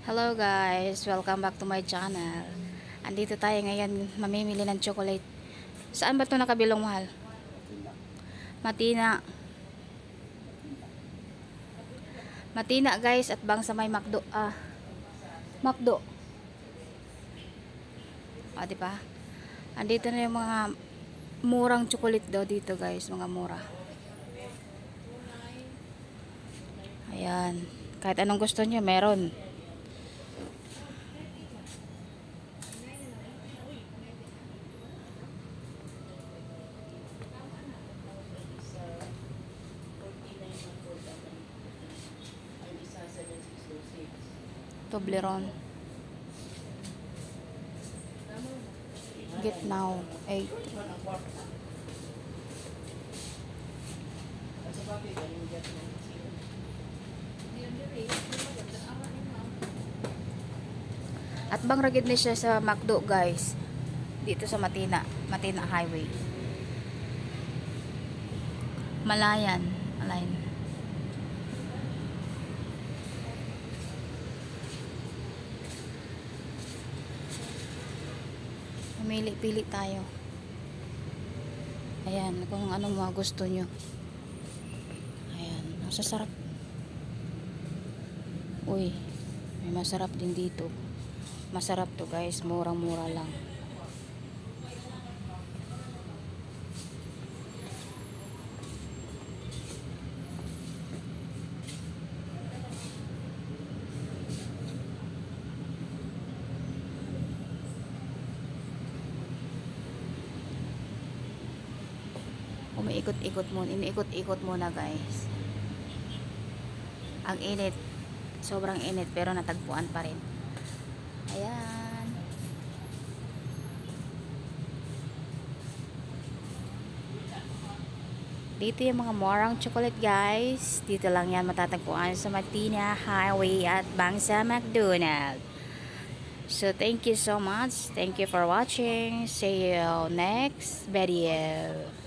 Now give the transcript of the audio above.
Hello guys, welcome back to my channel. Andito tayo ngayon mamimili ng chocolate. Saan ba ito nakabilong, mahal? Matina. Matina guys, at bang sa may McDo. McDo. Diba? Andito na yung mga murang chocolate daw dito guys, mga mura. Ayan. Kahit anong gusto niyo, meron. Toblerone. Get now. 8. At bang ragid ni siya sa McDo guys. Dito sa Matina Highway. Malayan. Pili tayo. Ayan, kung anong mga gusto nyo. Ayan, ang sasarap. Uy, may masarap din dito. Masarap to guys, murang-mura lang. Iniikot-ikot muna guys. Ang init, sobrang init, pero natagpuan pa rin. Ayan. Dito yung mga murang chocolate guys. Dito lang yan matatagpuan sa Matina Highway at Bangsa McDonald. So thank you so much. Thank you for watching. See you next video.